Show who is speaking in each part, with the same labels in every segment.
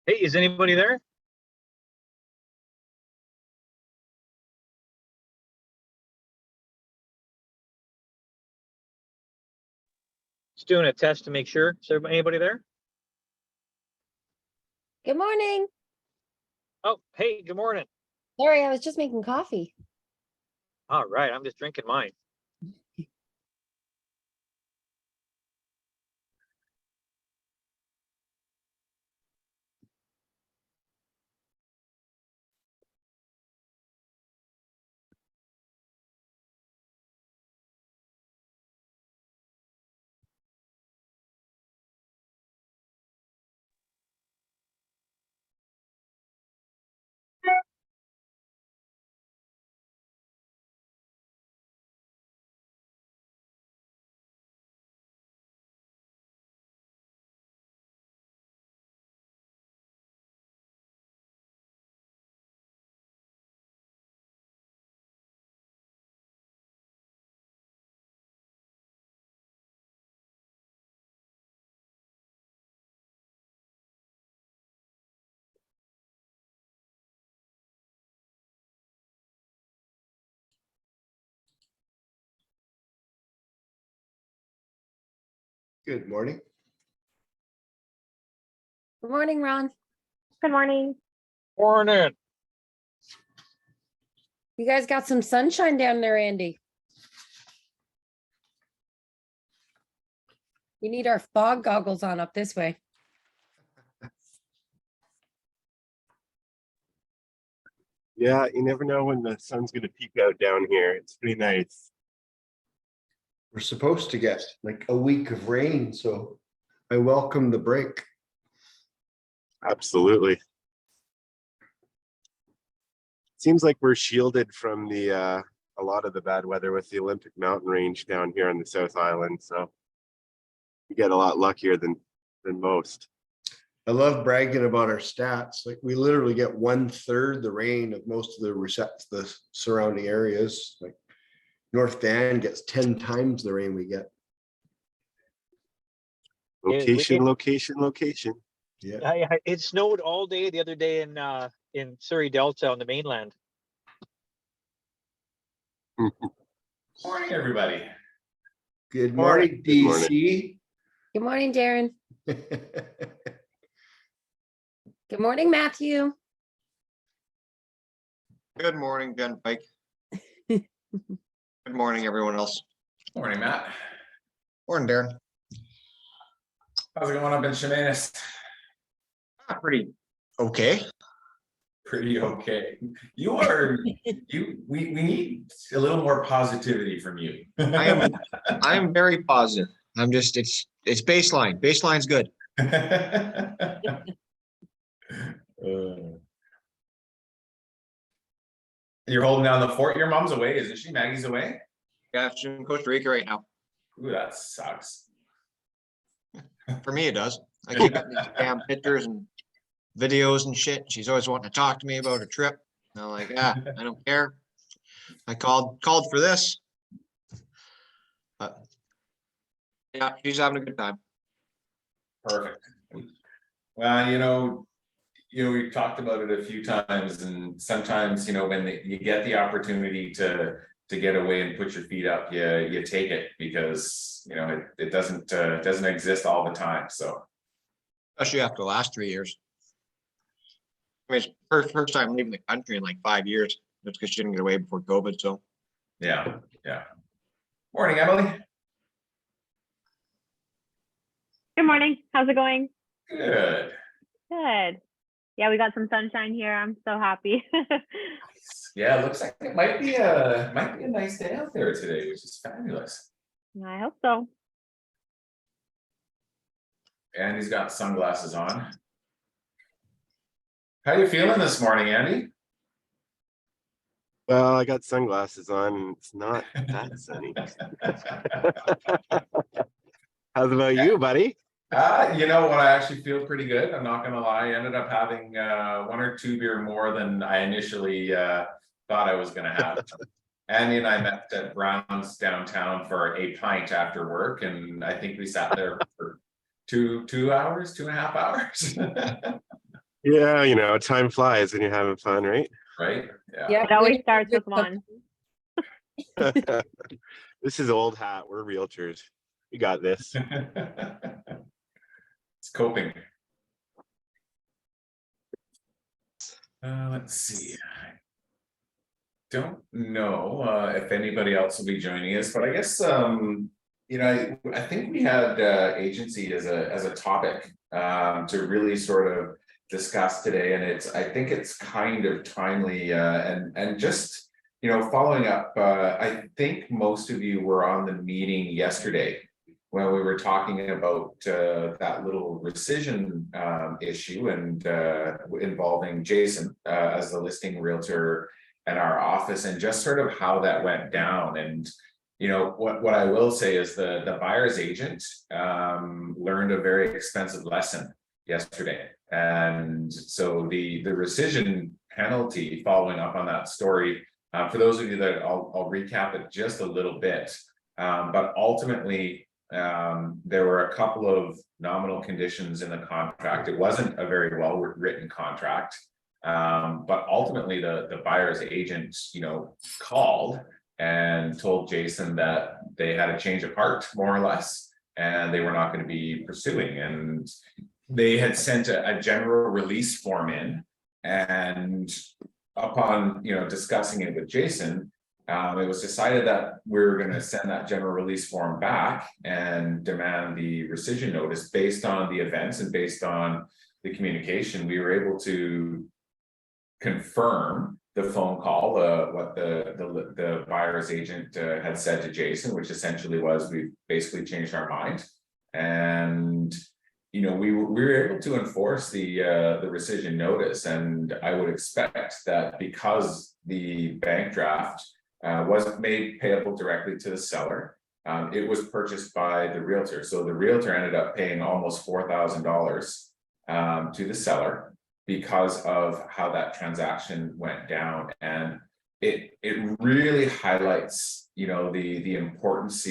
Speaker 1: Hey, is anybody there? Just doing a test to make sure. Is there anybody there?
Speaker 2: Good morning.
Speaker 1: Oh, hey, good morning.
Speaker 2: Sorry, I was just making coffee.
Speaker 1: All right, I'm just drinking mine.
Speaker 3: Good morning.
Speaker 2: Good morning, Ron.
Speaker 4: Good morning.
Speaker 1: Morning.
Speaker 2: You guys got some sunshine down there, Andy. We need our fog goggles on up this way.
Speaker 3: Yeah, you never know when the sun's going to peek out down here. It's pretty nice.
Speaker 5: We're supposed to get like a week of rain, so I welcome the break.
Speaker 3: Absolutely. Seems like we're shielded from the a lot of the bad weather with the Olympic mountain range down here on the South Island, so we get a lot luckier than most.
Speaker 5: I love bragging about our stats. Like we literally get 1/3 the rain of most of the surrounding areas. Like North Van gets 10 times the rain we get.
Speaker 3: Location.
Speaker 5: Yeah.
Speaker 1: It snowed all day the other day in Surrey Delta on the mainland.
Speaker 6: Morning, everybody.
Speaker 5: Good
Speaker 1: Morning.
Speaker 5: morning,
Speaker 3: Good morning.
Speaker 5: DC.
Speaker 2: Good morning, Darren. Good morning, Matthew.
Speaker 7: Good morning, Jen Pike. Good morning, everyone else.
Speaker 6: Morning, Matt.
Speaker 7: Morning, Darren.
Speaker 6: How's it going up in Chemainus?
Speaker 7: Pretty okay.
Speaker 6: Pretty okay. You are we need a little more positivity from you.
Speaker 7: I am very positive. I'm just it's baseline. Baseline's good.
Speaker 6: You're holding down the fort. Your mom's away, isn't she? Maggie's away.
Speaker 7: Yeah, she's in Costa Rica right now.
Speaker 6: Ooh, that sucks.
Speaker 7: For me, it does. I keep getting these damn pictures and videos and shit. She's always wanting to talk to me about her trip. And I'm like, I don't care. I called for this. But yeah, she's having a good time.
Speaker 6: Perfect. Well, we've talked about it a few times, and sometimes, when you get the opportunity to get away and put your feet up, you take it, because it doesn't exist all the time. So
Speaker 7: Especially after the last 3 years. I mean, it's first time leaving the country in like 5 years. That's because she didn't get away before COVID. So
Speaker 6: yeah. Morning, Emily.
Speaker 4: Good morning. How's it going?
Speaker 6: Good.
Speaker 4: Good. Yeah, we got some sunshine here. I'm so happy.
Speaker 6: Yeah, it looks like it might be a nice day out there today, which is fabulous.
Speaker 4: I hope so.
Speaker 6: And he's got sunglasses on. How you feeling this morning, Andy?
Speaker 3: Well, I got sunglasses on and it's not that sunny. How's about you, buddy?
Speaker 6: You know what? I actually feel pretty good. I'm not gonna lie. I ended up having 1 or 2 beer more than I initially thought I was gonna have. Andy and I met at Brown's downtown for a pint after work, and I think we sat there for two hours, 2.5 hours.
Speaker 3: Yeah, you know, time flies when you're having fun, right?
Speaker 6: right? Yeah.
Speaker 2: Yeah.
Speaker 4: It always starts with one.
Speaker 3: This is old hat. We're realtors. We got this.
Speaker 6: It's coping. Let's see. Don't know if anybody else will be joining us, but I guess you know, I think we had agency as a topic to really sort of discuss today, and I think it's kind of timely and just, you know, following up. I think most of you were on the meeting yesterday when we were talking about that little rescission issue and involving Jason as the listing realtor at our office, and just sort of how that went down. And you know, what I will say is the buyer's agent learned a very expensive lesson yesterday. And so the rescission penalty, following up on that story, for those of you that I'll recap it just a little bit, but ultimately there were a couple of nominal conditions in the contract. It wasn't a very well written contract, but ultimately the buyer's agent, you know, called and told Jason that they had a change of heart, more or less, and they were not going to be pursuing. And they had sent a general release form in, and upon, you know, discussing it with Jason, it was decided that we were going to send that general release form back and demand the rescission notice based on the events and based on the communication. We were able to confirm the phone call, what the buyer's agent had said to Jason, which essentially was, we basically changed our mind. And you know, we were able to enforce the rescission notice, and I would expect that because the bank draft was made payable directly to the seller, it was purchased by the realtor. So the realtor ended up paying almost $4,000 to the seller because of how that transaction went down. And it really highlights, you know, the importance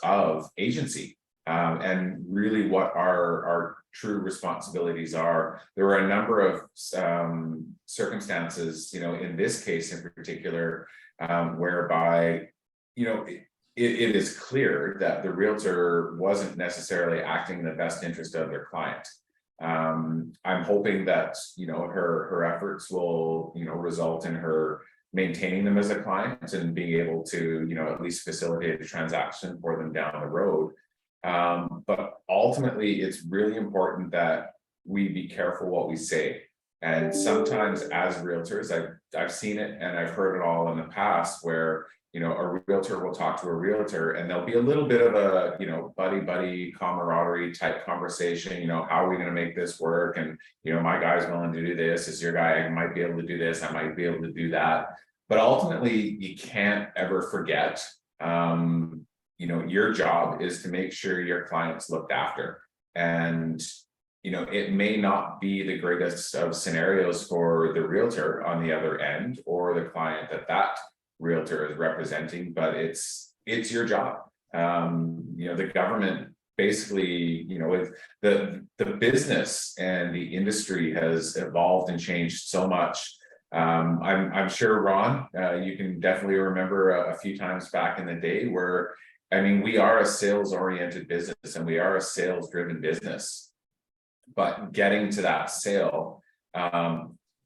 Speaker 6: of agency. And really what our true responsibilities are. There were a number of circumstances, you know, in this case in particular, whereby, you know, it is clear that the realtor wasn't necessarily acting in the best interest of their client. I'm hoping that, you know, her efforts will, you know, result in her maintaining them as a client and being able to, you know, at least facilitate a transaction for them down the road. But ultimately, it's really important that we be careful what we say. And sometimes as realtors, I've seen it and I've heard it all in the past where, you know, a realtor will talk to a realtor and there'll be a little bit of a, you know, buddy camaraderie type conversation. You know, how are we going to make this work? And, you know, my guy's willing to do this. Is your guy, I might be able to do this. I might be able to do that. But ultimately, you can't ever forget, you know, your job is to make sure your client's looked after. And, you know, it may not be the greatest of scenarios for the realtor on the other end or the client that realtor is representing, but it's your job. You know, the government basically, you know, with the business and the industry has evolved and changed so much. I'm sure, Ron, you can definitely remember a few times back in the day where, I mean, we are a sales-oriented business and we are a sales-driven business, but getting to that sale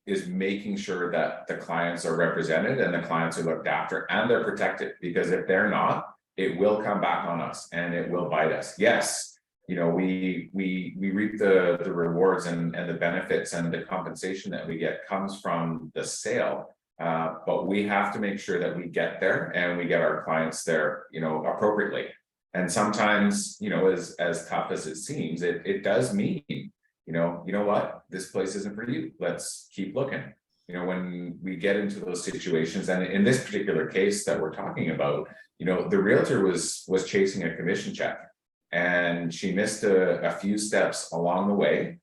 Speaker 6: is making sure that the clients are represented and the clients are looked after and they're protected, because if they're not, it will come back on us and it will bite us. Yes, you know, we reap the rewards and the benefits, and the compensation that we get comes from the sale. But we have to make sure that we get there and we get our clients there, you know, appropriately. And sometimes, you know, as tough as it seems, it does mean, you know what, this place isn't for you. Let's keep looking. You know, when we get into those situations, and in this particular case that we're talking about, you know, the realtor was chasing a commission check, and she missed a few steps along the way.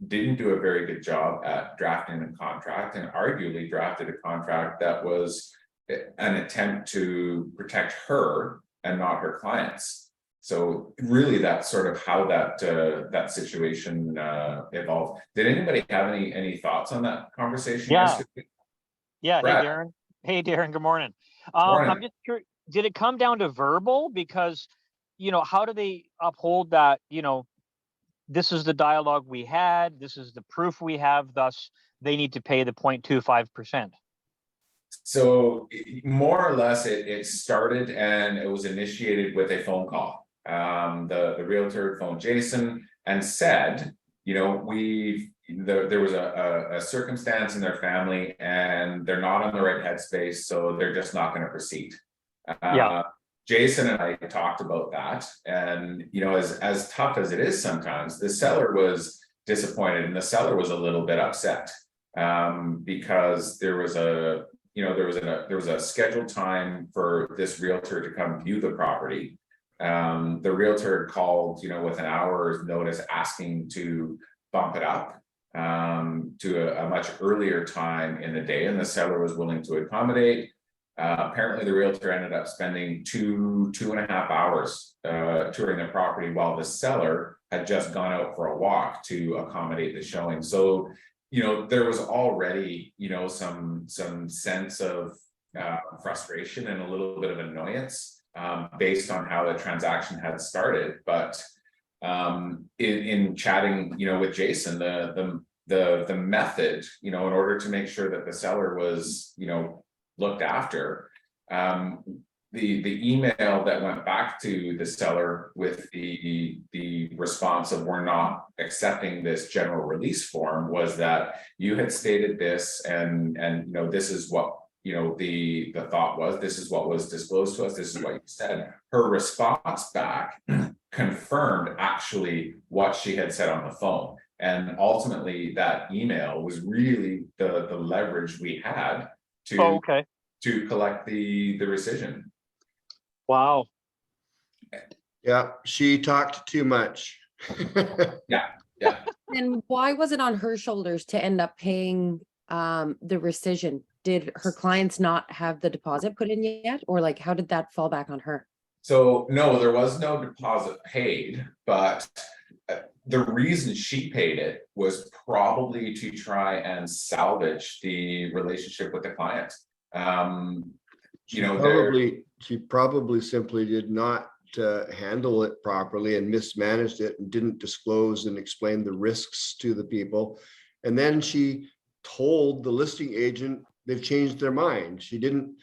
Speaker 6: Didn't do a very good job at drafting a contract, and arguably drafted a contract that was an attempt to protect her and not her clients. So really, that's sort of how that that situation evolved. Did anybody have any thoughts on that conversation?
Speaker 1: Yeah.
Speaker 6: yesterday?
Speaker 1: Yeah,
Speaker 6: Brad.
Speaker 1: Hey Darren, good morning.
Speaker 6: Morning.
Speaker 1: I'm just curious, did it come down to verbal? Because, how do they uphold that, this is the dialogue we had, this is the proof we have, thus they need to pay the 0.25%.
Speaker 6: So more or less, it started and it was initiated with a phone call. The realtor phoned Jason and said, there was a circumstance in their family and they're not on the right headspace, so they're just not going to proceed.
Speaker 1: Yeah.
Speaker 6: Jason and I talked about that, and as tough as it is sometimes, the seller was disappointed and the seller was a little bit upset because there was a scheduled time for this realtor to come view the property. The realtor called, with an hour's notice asking to bump it up to a much earlier time in the day, and the seller was willing to accommodate. Apparently the realtor ended up spending 2.5 hours touring the property while the seller had just gone out for a walk to accommodate the showing. So, there was already, some sense of frustration and a little bit of annoyance based on how the transaction had started. But in chatting, with Jason, the method, in order to make sure that the seller was, looked after, the email that went back to the seller with the response of "we're not accepting this general release form" was that you had stated this, and this is what the thought was, this is what was disclosed to us, this is what you said. Her response back confirmed actually what she had said on the phone, and ultimately that email was really the leverage we had to
Speaker 1: Okay.
Speaker 6: to collect the rescission.
Speaker 1: Wow.
Speaker 5: Yeah, she talked too much.
Speaker 2: And why was it on her shoulders to end up paying the rescission? Did her clients not have the deposit put in yet? Or like, how did that fall back on her?
Speaker 6: So no, there was no deposit paid, but the reason she paid it was probably to try and salvage the relationship with the client.
Speaker 5: She probably simply did not handle it properly and mismanaged it and didn't disclose and explain the risks to the people. And then she told the listing agent they've changed their mind. She didn't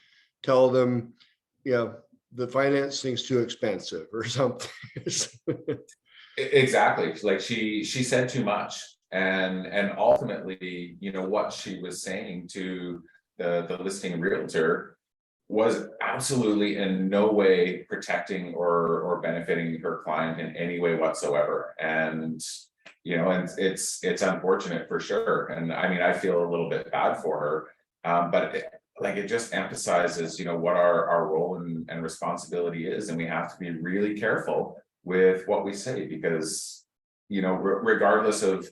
Speaker 5: tell them, the financing's too expensive or something.
Speaker 6: Exactly. Like she said too much. And ultimately, what she was saying to the listing realtor was absolutely in no way protecting or benefiting her client in any way whatsoever. And and it's unfortunate for sure. And I mean, I feel a little bit bad for her, but it just emphasizes what our role and responsibility is, and we have to be really careful with what we say, because regardless of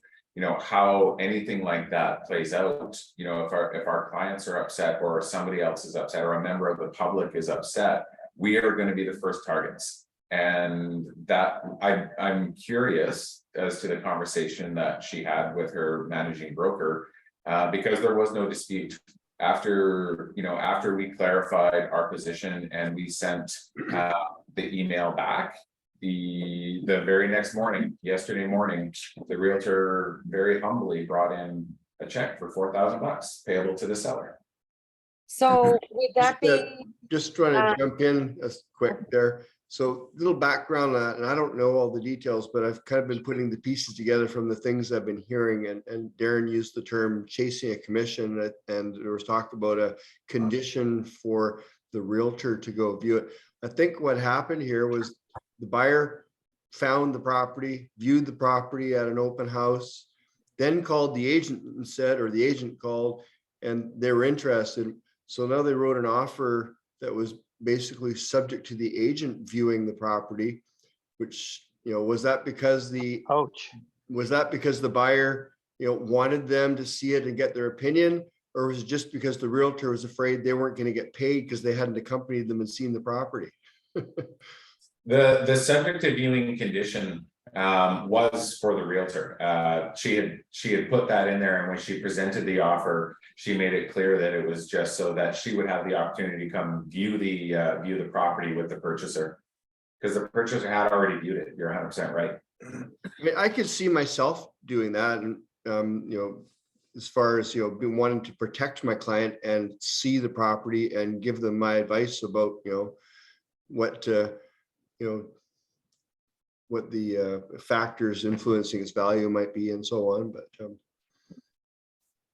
Speaker 6: how anything like that plays out, if our clients are upset or somebody else is upset or a member of the public is upset, we are going to be the first targets. And that I'm curious as to the conversation that she had with her managing broker, because there was no dispute after we clarified our position and we sent the email back. The very next morning, yesterday morning, the realtor very humbly brought in a check for $4,000 payable to the seller.
Speaker 2: So would that be,
Speaker 5: Just trying to jump in as quick there. So little background on that, and I don't know all the details, but I've kind of been putting the pieces together from the things I've been hearing, and Darren used the term chasing a commission, and there was talk about a condition for the realtor to go view it. I think what happened here was the buyer found the property, viewed the property at an open house, then called the agent and said, or the agent called and they were interested. So now they wrote an offer that was basically subject to the agent viewing the property, which, was that because the buyer, wanted them to see it and get their opinion? Or was it just because the realtor was afraid they weren't going to get paid because they hadn't accompanied them and seen the property?
Speaker 6: The subject of viewing condition was for the Realtor. She had put that in there, and when she presented the offer, she made it clear that it was just so that she would have the opportunity to come view the property with the purchaser. Because the purchaser had already viewed it. You're 100% right.
Speaker 5: I mean, I could see myself doing that, and you know, as far as, you know, being wanting to protect my client and see the property and give them my advice about, you know, what what the factors influencing its value might be and so on,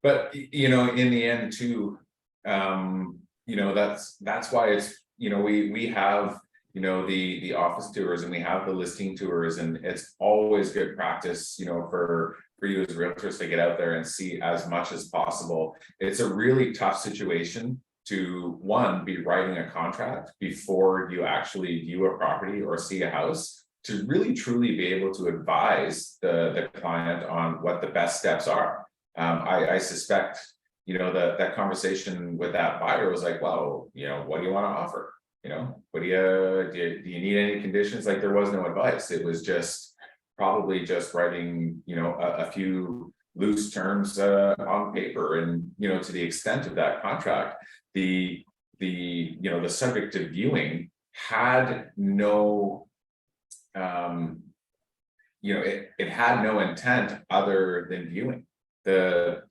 Speaker 6: But you know, in the end too, you know, that's why it's, you know, we have, you know, the office tours, and we have the listing tours, and it's always good practice, you know, for you as realtors to get out there and see as much as possible. It's a really tough situation to, one, be writing a contract before you actually view a property or see a house, to really truly be able to advise the client on what the best steps are. I suspect, you know, that conversation with that buyer was like, well, you know, what do you want to offer? You know, what do you need any conditions? Like, there was no advice. It was just probably just writing, you know, a few loose terms on paper. And, you know, to the extent of that contract, the you know, the subject of viewing had no, you know, it had no intent other than viewing. The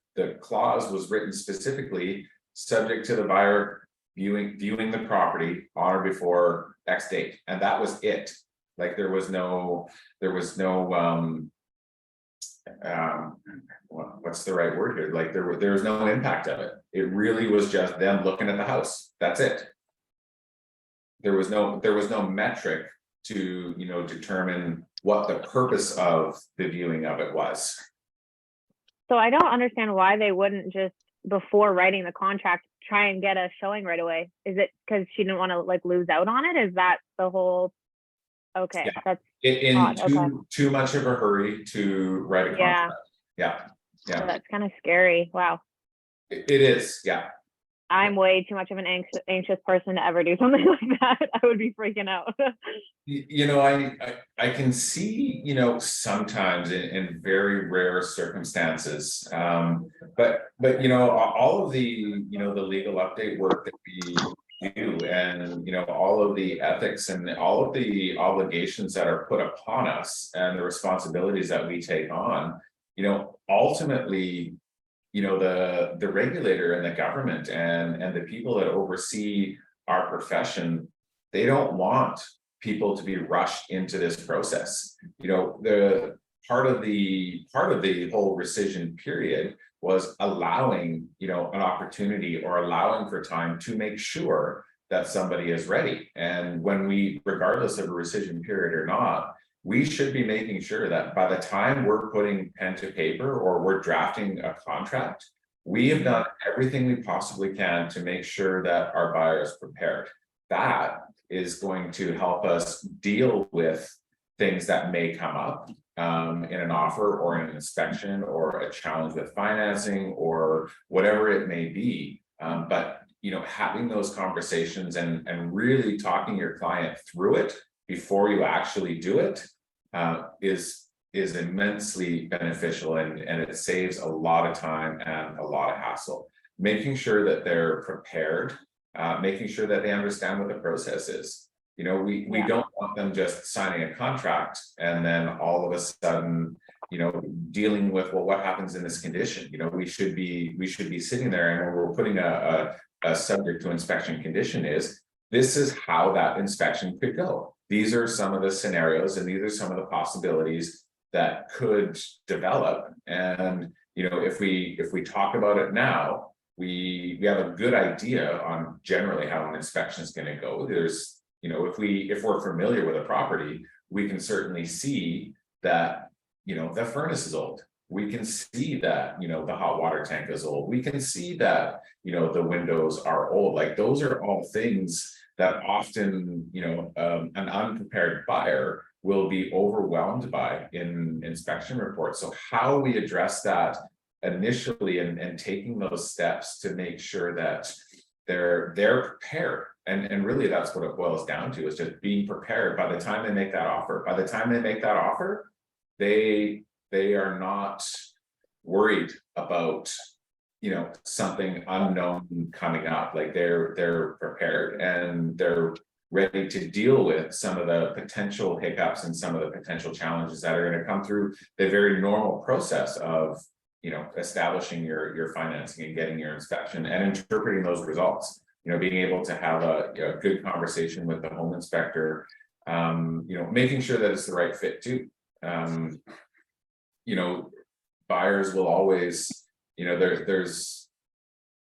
Speaker 6: clause was written specifically subject to the buyer viewing the property on or before X date, and that was it. Like, there was no what's the right word here? Like, there was no impact of it. It really was just them looking at the house. That's it. There was no metric to, you know, determine what the purpose of the viewing of it was.
Speaker 4: So I don't understand why they wouldn't just, before writing the contract, try and get a showing right away. Is it because she didn't want to like lose out on it? Is that the whole? Okay,
Speaker 6: Yeah.
Speaker 4: that's
Speaker 6: In
Speaker 4: odd. Okay.
Speaker 6: too much of a hurry to write a contract. Yeah.
Speaker 4: So that's kind of scary. Wow.
Speaker 6: It is. Yeah.
Speaker 4: I'm way too much of an anxious person to ever do something like that. I would be freaking out.
Speaker 6: You know, I can see, you know, sometimes in very rare circumstances, but you know, all of the, you know, the legal update work that we do, and you know, all of the ethics and all of the obligations that are put upon us and the responsibilities that we take on, you know, ultimately, you know, the regulator and the government and the people that oversee our profession, they don't want people to be rushed into this process. You know, the part of the whole rescission period was allowing, you know, an opportunity or allowing for time to make sure that somebody is ready. And when we, regardless of a rescission period or not, we should be making sure that by the time we're putting pen to paper or we're drafting a contract, we have done everything we possibly can to make sure that our buyer is prepared. That is going to help us deal with things that may come up in an offer or in an inspection or a challenge with financing or whatever it may be. But you know, having those conversations and really talking your client through it before you actually do it is immensely beneficial, and it saves a lot of time and a lot of hassle. Making sure that they're prepared, making sure that they understand what the process is. You know, we don't want them just signing a contract and then all of a sudden, you know, dealing with, well, what happens in this condition? You know, we should be sitting there, and when we're putting a subject to inspection condition is, this is how that inspection could go. These are some of the scenarios and these are some of the possibilities that could develop. And, you know, if we talk about it now, we have a good idea on generally how an inspection is going to go. There's, you know, if we're familiar with a property, we can certainly see that, you know, the furnace is old. We can see that, you know, the hot water tank is old. We can see that, you know, the windows are old. Like, those are all things that often, you know, an unprepared buyer will be overwhelmed by in inspection reports. So how we address that initially and taking those steps to make sure that they're prepared and really that's what it boils down to, is just being prepared by the time they make that offer. By the time they make that offer, they are not worried about, you know, something unknown coming up. Like they're prepared and they're ready to deal with some of the potential hiccups and some of the potential challenges that are going to come through the very normal process of, you know, establishing your financing and getting your inspection and interpreting those results. You know, being able to have a good conversation with the home inspector, you know, making sure that it's the right fit too. You know, buyers will always, you know, there's,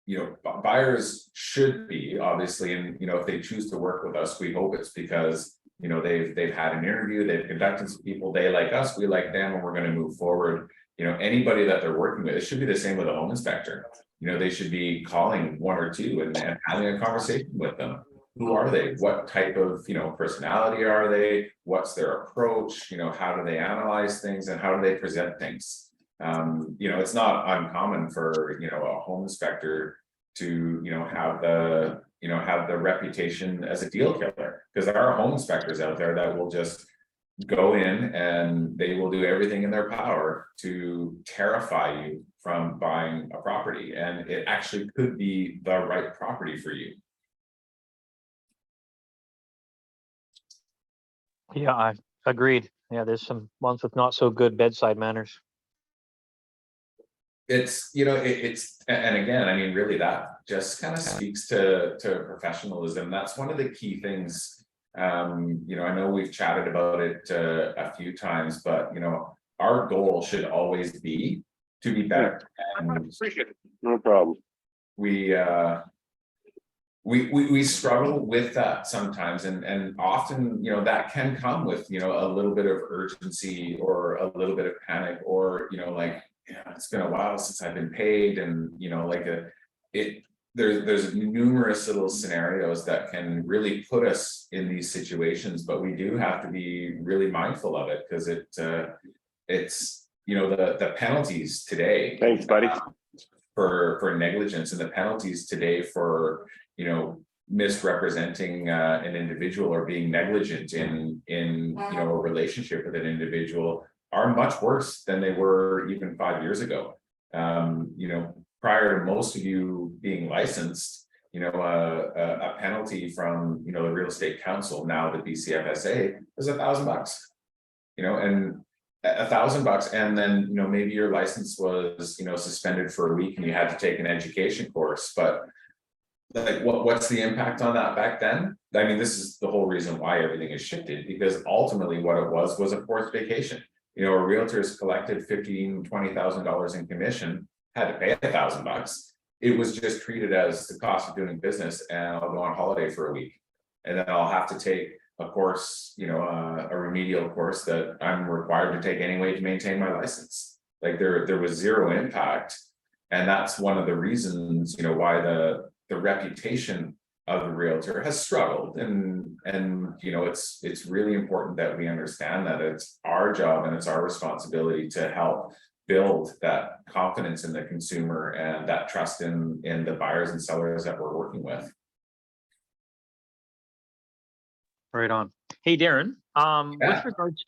Speaker 6: you know, buyers should be obviously, and you know, if they choose to work with us, we hope it's because, you know, they've had an interview, they've conducted some people, they like us, we like them, and we're going to move forward. You know, anybody that they're working with, it should be the same with a home inspector. You know, they should be calling one or two and having a conversation with them. Who are they? What type of, you know, personality are they? What's their approach? You know, how do they analyze things and how do they present things? You know, it's not uncommon for, you know, a home inspector to, you know, have the reputation as a deal killer, because there are home inspectors out there that will just go in and they will do everything in their power to terrify you from buying a property, and it actually could be the right property for you.
Speaker 1: Yeah, I agreed. Yeah, there's some ones with not so good bedside manners.
Speaker 6: It's, you know, and again, I mean, really that just kind of speaks to professionalism. That's one of the key things. You know, I know we've chatted about it a few times, but you know, our goal should always be to be better. And
Speaker 3: Appreciate it. No problem.
Speaker 6: we struggle with that sometimes, and often, you know, that can come with, you know, a little bit of urgency or a little bit of panic, or you know, like, yeah, it's been a while since I've been paid, and you know, like there's numerous little scenarios that can really put us in these situations, but we do have to be really mindful of it, because it's, you know, the penalties today.
Speaker 3: Thanks, buddy.
Speaker 6: For negligence, and the penalties today for, you know, misrepresenting an individual or being negligent in you know, a relationship with an individual are much worse than they were even 5 years ago. You know, prior to most of you being licensed, you know, a penalty from, you know, the real estate council, now the BCFSA, is $1,000. You know, and $1,000, and then, you know, maybe your license was, you know, suspended for a week and you had to take an education course. But like, what's the impact on that back then? I mean, this is the whole reason why everything is shifted, because ultimately what it was a forced vacation. You know, a realtor's collected $15,000-$20,000 in commission, had to pay $1,000. It was just treated as the cost of doing business, and I'll go on holiday for a week, and then I'll have to take a course, you know, a remedial course that I'm required to take anyway to maintain my license. Like there was zero impact. And that's one of the reasons, you know, why the reputation of the realtor has struggled. And you know, it's really important that we understand that it's our job and it's our responsibility to help build that confidence in the consumer and that trust in the buyers and sellers that we're working with.
Speaker 1: Right on. Hey, Darren,
Speaker 6: Yeah.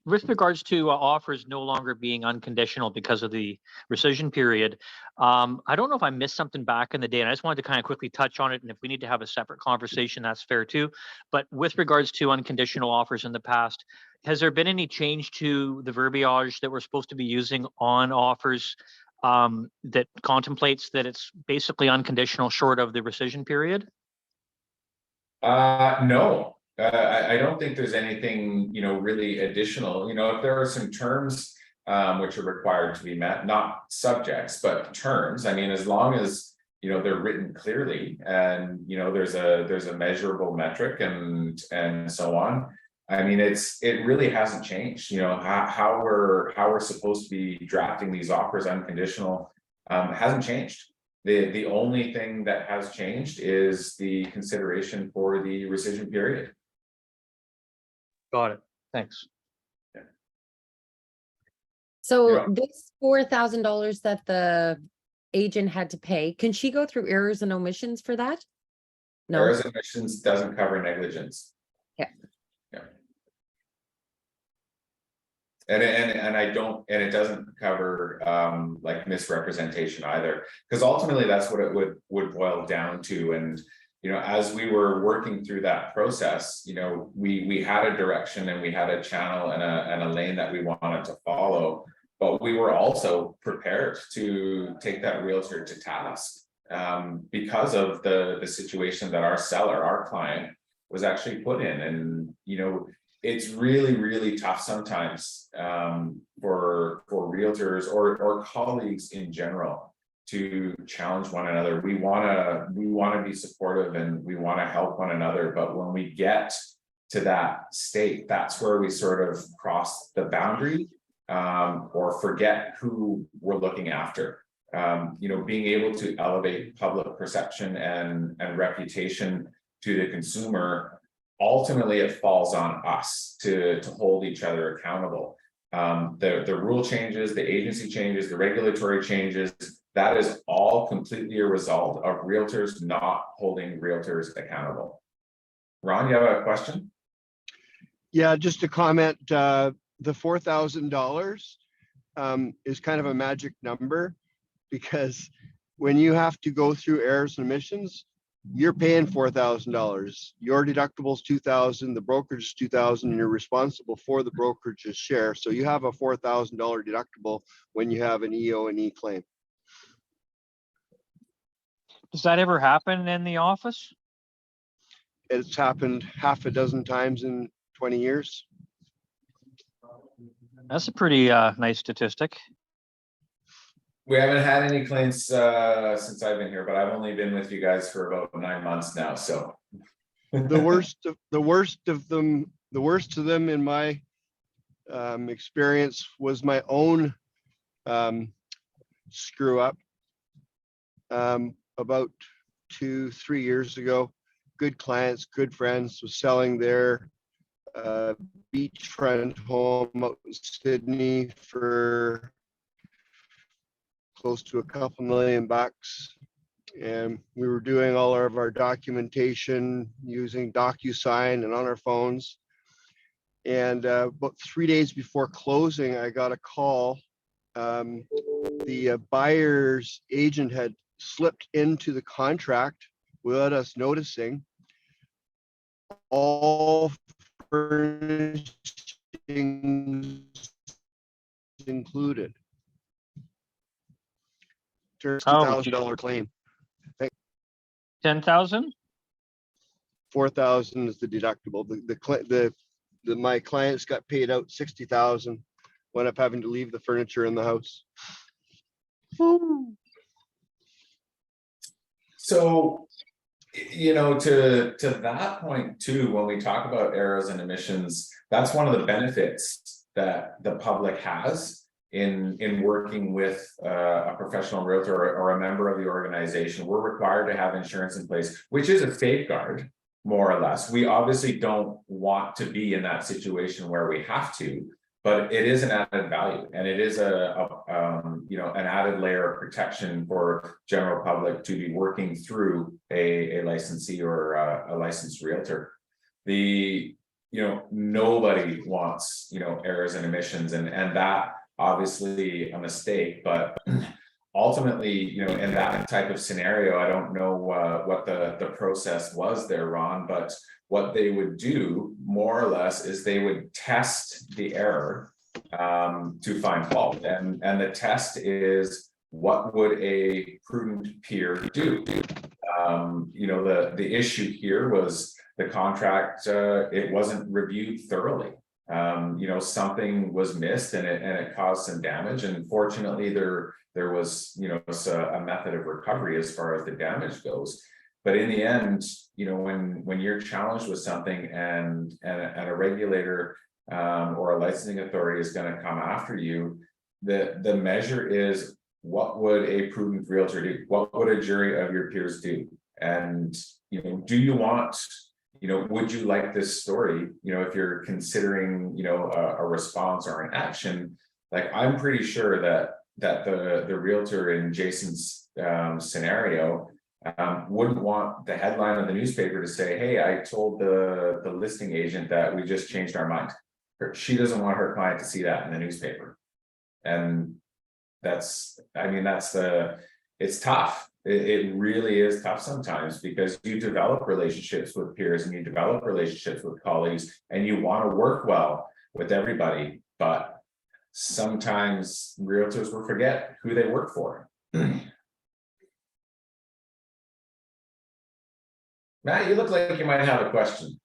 Speaker 1: with regards to offers no longer being unconditional because of the rescission period, I don't know if I missed something back in the day, and I just wanted to kind of quickly touch on it. And if we need to have a separate conversation, that's fair too. But with regards to unconditional offers in the past, has there been any change to the verbiage that we're supposed to be using on offers that contemplates that it's basically unconditional short of the rescission period?
Speaker 6: No. I don't think there's anything, you know, really additional. You know, if there are some terms which are required to be met, not subjects, but terms. I mean, as long as, you know, they're written clearly and, you know, there's a measurable metric and so on. I mean, it really hasn't changed. You know, how we're supposed to be drafting these offers unconditional hasn't changed. The only thing that has changed is the consideration for the rescission period.
Speaker 1: Got it. Thanks.
Speaker 2: So
Speaker 6: Yeah.
Speaker 2: this $4,000 that the agent had to pay, can she go through errors and omissions for that? No,
Speaker 6: Errors and omissions doesn't cover negligence.
Speaker 2: Yeah.
Speaker 6: Yeah. And I don't, and it doesn't cover like misrepresentation either, because ultimately that's what it would boil down to. And you know, as we were working through that process, you know, we had a direction and we had a channel and a lane that we wanted to follow, but we were also prepared to take that realtor to task because of the situation that our seller, our client, was actually put in. And you know, it's really tough sometimes for realtors or colleagues in general to challenge one another. We want to be supportive and we want to help one another, but when we get to that state, that's where we sort of cross the boundary or forget who we're looking after. You know, being able to elevate public perception and reputation to the consumer, ultimately it falls on us to hold each other accountable. The rule changes, the agency changes, the regulatory changes, that is all completely a result of realtors not holding realtors accountable. Ron, you have a question?
Speaker 8: Yeah, just to comment, the $4,000 is kind of a magic number, because when you have to go through errors and omissions, you're paying $4,000. Your deductible's $2,000, the brokerage is $2,000, and you're responsible for the brokerage's share. So you have a $4,000 deductible when you have an EO&E claim.
Speaker 1: Does that ever happen in the office?
Speaker 8: It's happened half a dozen times in 20 years.
Speaker 1: That's a pretty nice statistic.
Speaker 6: We haven't had any claims since I've been here, but I've only been with you guys for about 9 months now, so.
Speaker 8: The worst of them in my experience was my own screw up about 2-3 years ago. Good clients, good friends, was selling their beachfront home out in Sydney for close to $2 million. And we were doing all of our documentation using DocuSign and on our phones. And about 3 days before closing, I got a call. The buyer's agent had slipped into the contract without us noticing. All furnishings included. $2,000 claim.
Speaker 1: 10,000?
Speaker 8: 4,000 is the deductible. My clients got paid out 60,000. Wound up having to leave the furniture in the house.
Speaker 6: So, you know, to that point too, when we talk about errors and omissions, that's one of the benefits that the public has in working with a professional realtor or a member of the organization. We're required to have insurance in place, which is a safeguard, more or less. We obviously don't want to be in that situation where we have to, but it is an added value, and it is you know, an added layer of protection for general public to be working through a licensee or a licensed realtor. You know, nobody wants, you know, errors and omissions, and that obviously a mistake, but ultimately, you know, in that type of scenario, I don't know what the process was there, Ron, but what they would do more or less is they would test the error to find fault. And the test is, what would a prudent peer do? You know, the issue here was the contract, it wasn't reviewed thoroughly. You know, something was missed and it caused some damage. And fortunately, there was, you know, a method of recovery as far as the damage goes. But in the end, you know, when you're challenged with something and a regulator or a licensing authority is going to come after you, the measure is, what would a prudent realtor do? What would a jury of your peers do? And, you know, do you want, you know, would you like this story? You know, if you're considering, you know, a response or an action, like, I'm pretty sure that the realtor in Jason's scenario wouldn't want the headline of the newspaper to say, hey, I told the listing agent that we just changed our mind. She doesn't want her client to see that in the newspaper. And that's, I mean, it's tough. It really is tough sometimes, because you develop relationships with peers and you develop relationships with colleagues and you want to work well with everybody, but sometimes realtors will forget who they work for. Matt, you look like you might have a question.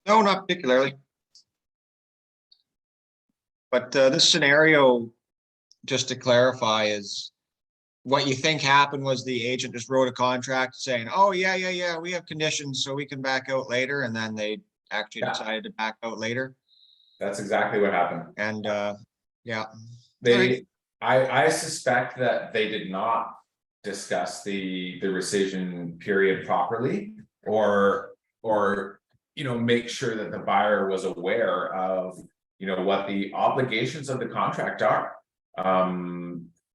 Speaker 7: No, not particularly. But this scenario, just to clarify, is what you think happened was the agent just wrote a contract saying, oh, yeah, we have conditions, so we can back out later. And then they actually
Speaker 6: Yeah.
Speaker 7: decided to back out later.
Speaker 6: That's exactly what happened.
Speaker 7: And yeah.
Speaker 6: I suspect that they did not discuss the rescission period properly, or make sure that the buyer was aware of what the obligations of the contract are.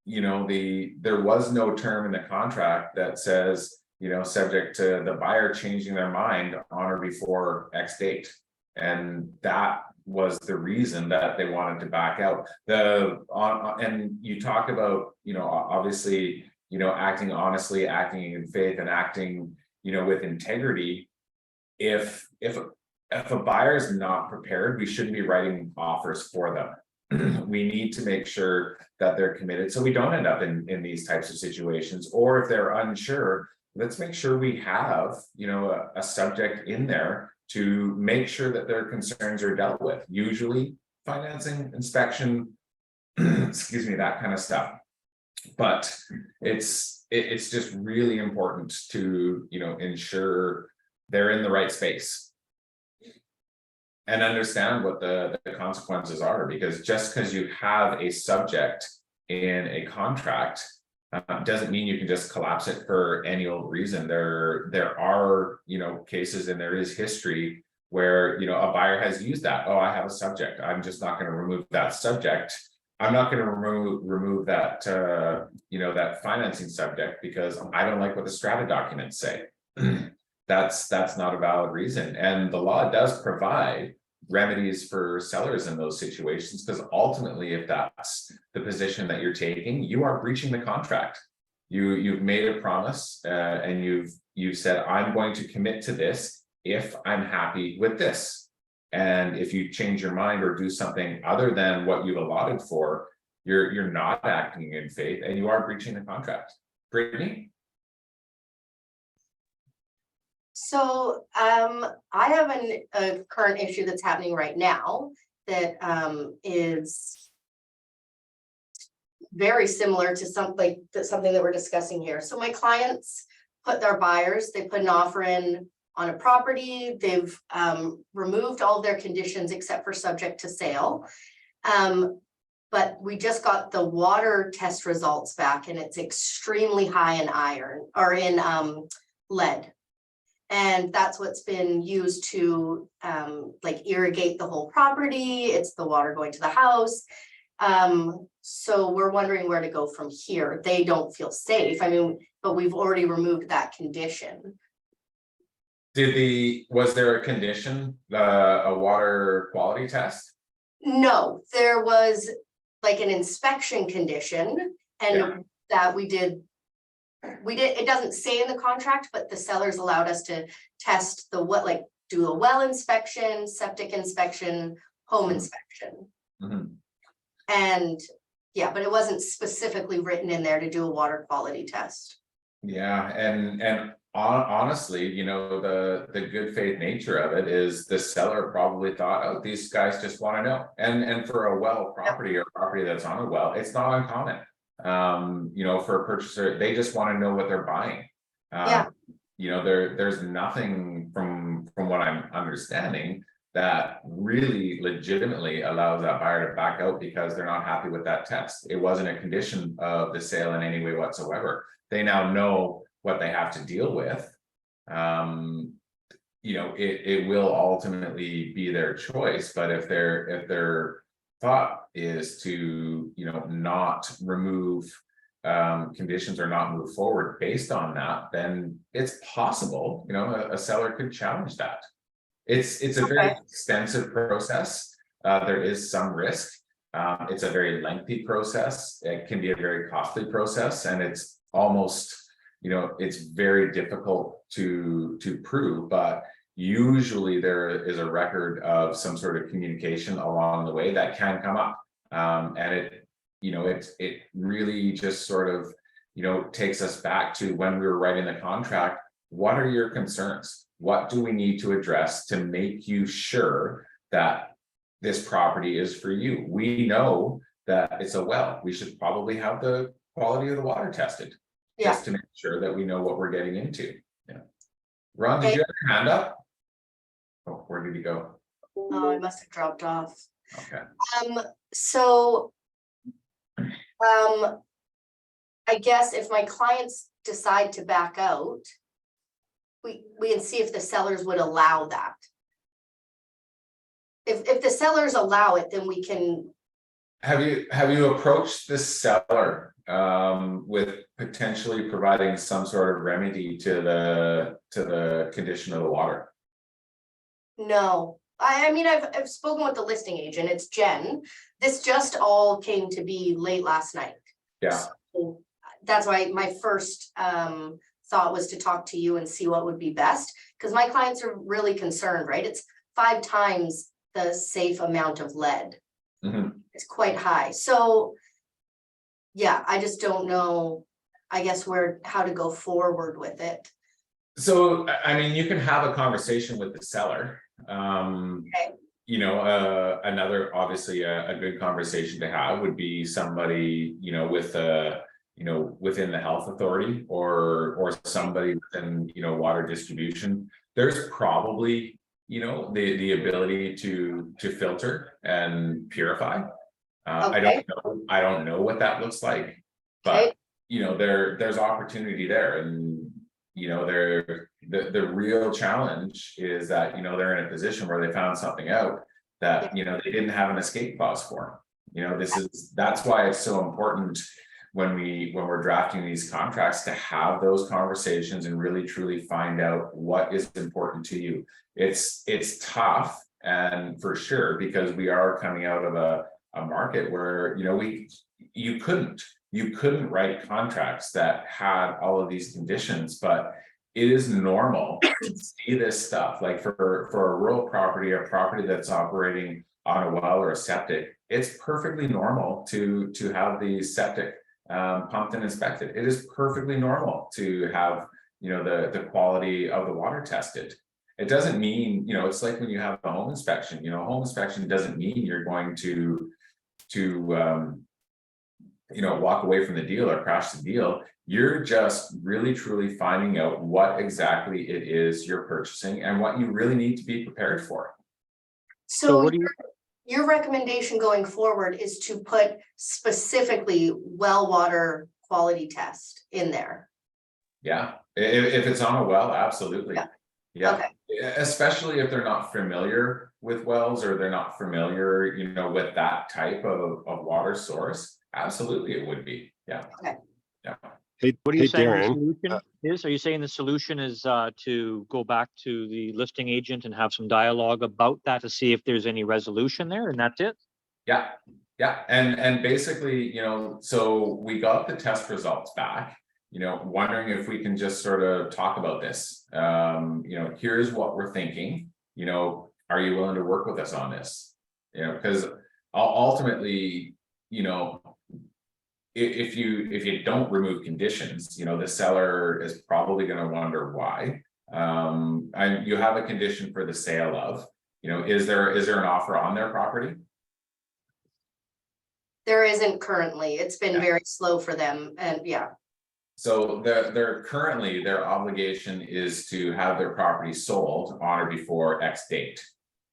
Speaker 6: There was no term in the contract that says, subject to the buyer changing their mind on or before X date. And that was the reason that they wanted to back out. And you talk about, obviously, acting honestly, acting in faith, and acting, with integrity. If a buyer is not prepared, we shouldn't be writing offers for them. We need to make sure that they're committed, so we don't end up in these types of situations. Or if they're unsure, let's make sure we have, a subject in there to make sure that their concerns are dealt with. Usually financing, inspection, excuse me, that kind of stuff. But it's just really important to, ensure they're in the right space and understand what the consequences are, because just because you have a subject in a contract doesn't mean you can just collapse it for any old reason. There are, cases, and there is history where, a buyer has used that. Oh, I have a subject. I'm just not going to remove that subject. I'm not going to remove that, that financing subject because I don't like what the strata documents say. That's not a valid reason. And the law does provide remedies for sellers in those situations, because ultimately, if that's the position that you're taking, you are breaching the contract. You've made a promise, and you've said, I'm going to commit to this if I'm happy with this. And if you change your mind or do something other than what you've allotted for, you're not acting in faith, and you are breaching the contract. Brittany?
Speaker 9: So I have a current issue that's happening right now that is very similar to something that we're discussing here. So my clients put their buyers, they put an offer in on a property. They've removed all of their conditions except for subject to sale. But we just got the water test results back, and it's extremely high in iron or in lead. And that's what's been used to irrigate the whole property. It's the water going to the house. So we're wondering where to go from here. They don't feel safe. I mean, but we've already removed that condition.
Speaker 6: Was there a condition, a water quality test?
Speaker 9: No, there was like an inspection condition, and that we did, it doesn't say in the contract, but the sellers allowed us to test do a well inspection, septic inspection, home inspection. And yeah, but it wasn't specifically written in there to do a water quality test.
Speaker 6: Yeah, and honestly, the good faith nature of it is the seller probably thought, oh, these guys just want to know. And for a well property or property that's on a well, it's not uncommon. For a purchaser, they just want to know what they're buying. There's nothing from what I'm understanding that really legitimately allows that buyer to back out because they're not happy with that test. It wasn't a condition of the sale in any way whatsoever. They now know what they have to deal with. It will ultimately be their choice, but if their thought is to, not remove conditions are not moved forward based on that, then it's possible, you know, a seller could challenge that. It's a very extensive process. There is some risk. It's a very lengthy process. It can be a very costly process, and it's almost, you know, it's very difficult to prove, but usually there is a record of some sort of communication along the way that can come up. And it, you know, it really just sort of, you know, takes us back to when we were writing the contract. What are your concerns? What do we need to address to make you sure that this property is for you? We know that it's a well. We should probably have the quality of the water tested.
Speaker 9: Yeah.
Speaker 6: Just to make sure that we know what we're getting into. Yeah. Ron, did you have your hand up? Oh, where did he go?
Speaker 9: Oh, I must have dropped off.
Speaker 6: Okay.
Speaker 9: So, I guess if my clients decide to back out, we can see if the sellers would allow that. If the sellers allow it, then we can.
Speaker 6: Have you approached the seller with potentially providing some sort of remedy to the condition of the water?
Speaker 9: No, I mean, I've spoken with the listing agent. It's Jen. This just all came to be late last night.
Speaker 6: Yeah.
Speaker 9: So that's why my first thought was to talk to you and see what would be best, because my clients are really concerned, right? It's 5 times the safe amount of lead.
Speaker 6: Mm-hmm.
Speaker 9: It's quite high. So yeah, I just don't know, I guess, how to go forward with it.
Speaker 6: So, I mean, you can have a conversation with the seller.
Speaker 9: Okay.
Speaker 6: You know, another, obviously a good conversation to have would be somebody, you know, with you know, within the health authority or somebody within, you know, water distribution. There's probably, you know, the ability to filter and purify.
Speaker 9: Okay.
Speaker 6: I don't know what that looks like, but you know, there's opportunity there. And you know, the real challenge is that, you know, they're in a position where they found something out that, you know, they didn't have an escape clause for. You know, that's why it's so important when we're drafting these contracts to have those conversations and really truly find out what is important to you. It's tough, and for sure, because we are coming out of a market where, you know, you couldn't write contracts that had all of these conditions, but it is normal to see this stuff. Like for a rural property, a property that's operating on a well or a septic, it's perfectly normal to have the septic pumped and inspected. It is perfectly normal to have, you know, the quality of the water tested. It doesn't mean, you know, it's like when you have a home inspection. You know, a home inspection doesn't mean you're going to you know, walk away from the deal or crash the deal. You're just really truly finding out what exactly it is you're purchasing and what you really need to be prepared for.
Speaker 9: So
Speaker 1: what do you?
Speaker 9: your recommendation going forward is to put specifically well water quality test in there.
Speaker 6: Yeah, if it's on a well, absolutely. Yeah.
Speaker 9: Okay.
Speaker 6: Especially if they're not familiar with wells or they're not familiar, you know, with that type of water source. Absolutely, it would be. Yeah.
Speaker 9: Okay.
Speaker 6: Yeah.
Speaker 3: Hey,
Speaker 1: What are you saying the
Speaker 3: Darren,
Speaker 1: solution is? Are you saying the solution is to go back to the listing agent and have some dialogue about that to see if there's any resolution there, and that's it?
Speaker 6: Yeah, yeah, and basically, you know, so we got the test results back, you know, wondering if we can just sort of talk about this. You know, here's what we're thinking, you know, are you willing to work with us on this? You know, because ultimately, you know, if you don't remove conditions, you know, the seller is probably going to wonder why. And you have a condition for the sale of, you know, is there an offer on their property?
Speaker 9: There isn't currently. It's been very slow for them, and yeah.
Speaker 6: So they're currently, their obligation is to have their property sold on or before X date.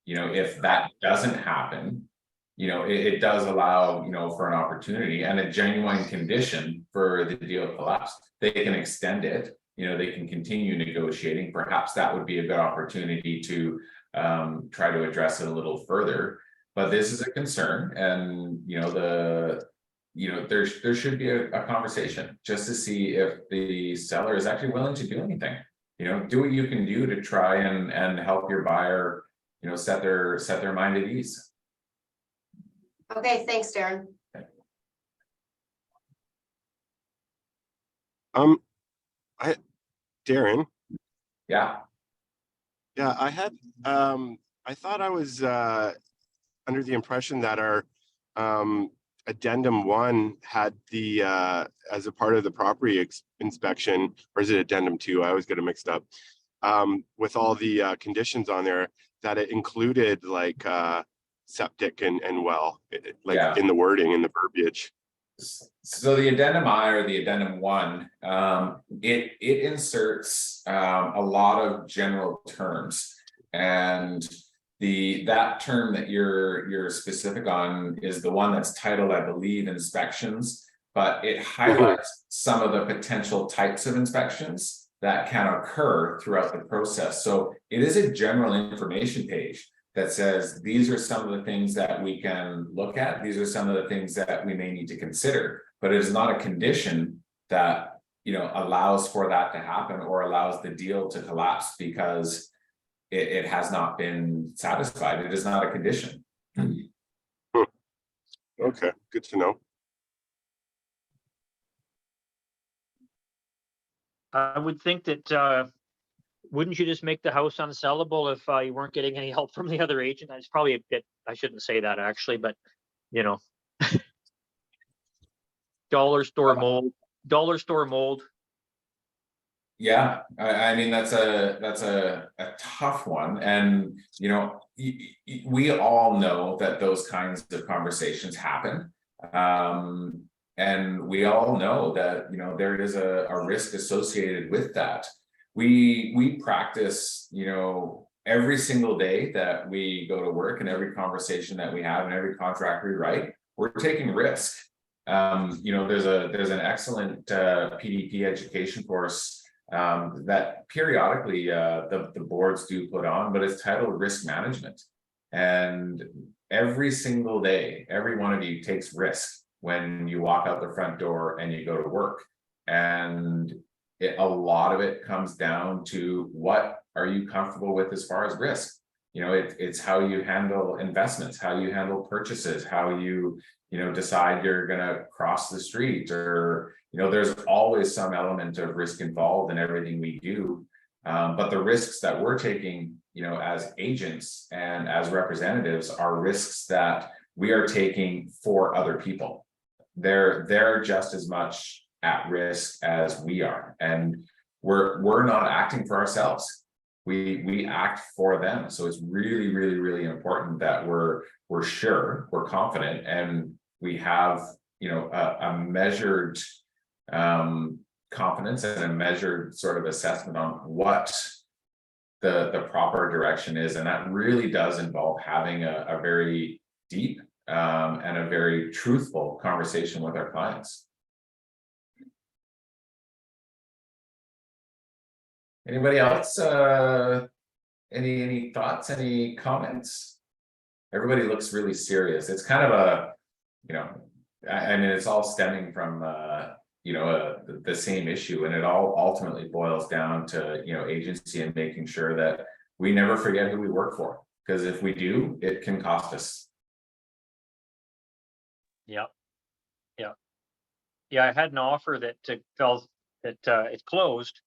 Speaker 6: You know, if that doesn't happen, you know, it does allow, you know, for an opportunity and a genuine condition for the deal to collapse. They can extend it, you know, they can continue negotiating. Perhaps that would be a good opportunity to try to address it a little further. But this is a concern, and you know, you know, there should be a conversation just to see if the seller is actually willing to do anything. You know, do what you can do to try and help your buyer, you know, set their mind at ease.
Speaker 9: Okay, thanks, Darren.
Speaker 3: Darren,
Speaker 6: Yeah,
Speaker 3: yeah, I thought I was, under the impression that our, addendum 1 had the, as a part of the property inspection, or is it addendum 2? I always get it mixed up. With all the, conditions on there, that it included like, septic and well, like
Speaker 6: Yeah.
Speaker 3: in the wording, in the verbiage.
Speaker 6: so the addendum I or the addendum 1, it inserts a lot of general terms, and that term that you're specific on is the one that's titled, I believe, inspections, but it highlights some of the potential types of inspections that can occur throughout the process. So it is a general information page that says, these are some of the things that we can look at. These are some of the things that we may need to consider, but it is not a condition that, you know, allows for that to happen or allows the deal to collapse because it has not been satisfied. It is not a condition.
Speaker 3: Okay, good to know.
Speaker 1: I would think that, wouldn't you just make the house unsellable if you weren't getting any help from the other agent? That's probably a bit, I shouldn't say that actually, but you know. Dollar store mold.
Speaker 6: Yeah, I mean, that's a tough one. And, you know, we all know that those kinds of conversations happen. And we all know that, you know, there is a risk associated with that. We practice, you know, every single day that we go to work, and every conversation that we have and every contract we write, we're taking risk. You know, there's an excellent PDP education course that periodically the boards do put on, but it's titled Risk Management. And every single day, every one of you takes risk when you walk out the front door and you go to work. And a lot of it comes down to, what are you comfortable with as far as risk? You know, it's how you handle investments, how you handle purchases, how you know, decide you're gonna cross the street, or, you know, there's always some element of risk involved in everything we do. But the risks that we're taking, you know, as agents and as representatives are risks that we are taking for other people. They're just as much at risk as we are, and we're not acting for ourselves. We act for them. So it's really, really, really important that we're sure, we're confident, and we have, you know, a measured confidence and a measured sort of assessment on what the proper direction is. And that really does involve having a very deep and a very truthful conversation with our clients. Anybody else? Any thoughts, any comments? Everybody looks really serious. It's kind of a, you know, I mean, it's all stemming from, you know, the same issue, and it all ultimately boils down to, you know, agency and making sure that we never forget who we work for, because if we do, it can cost us.
Speaker 1: Yeah. I had an offer that it's closed.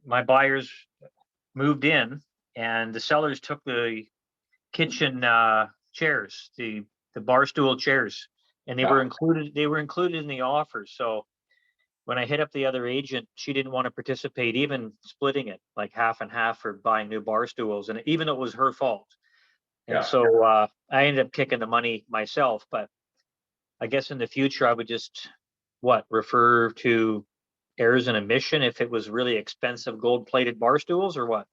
Speaker 1: My buyers moved in, and the sellers took the kitchen chairs, the bar stool chairs, and they were included in the offer. So when I hit up the other agent, she didn't want to participate, even splitting it like half and half for buying new bar stools, and even though it was her fault. And so I ended up kicking the money myself. But I guess in the future I would just refer to errors and omission if it was really expensive gold-plated bar stools, or what?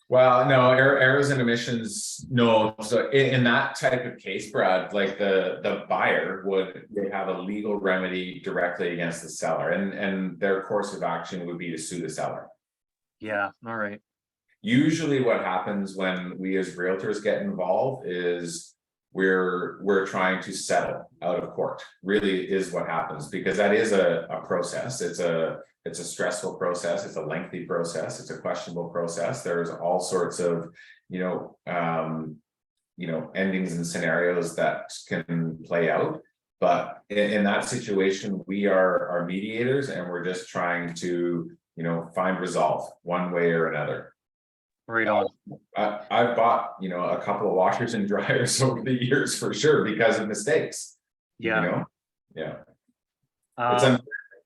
Speaker 6: Well, no, errors and omissions, no. So in that type of case, Brad, like the buyer would have a legal remedy directly against the seller, and their course of action would be to sue the seller.
Speaker 1: Yeah, all right.
Speaker 6: Usually what happens when we as realtors get involved is we're trying to settle out of court, really is what happens, because that is a process. It's a stressful process, it's a lengthy process, it's a questionable process. There's all sorts of, endings and scenarios that can play out. But in that situation, we are mediators, and we're just trying to, find resolve one way or another.
Speaker 1: Right on.
Speaker 6: I've bought, a couple of washers and dryers over the years for sure because of mistakes.
Speaker 1: Yeah.
Speaker 6: Yeah.
Speaker 1: Um,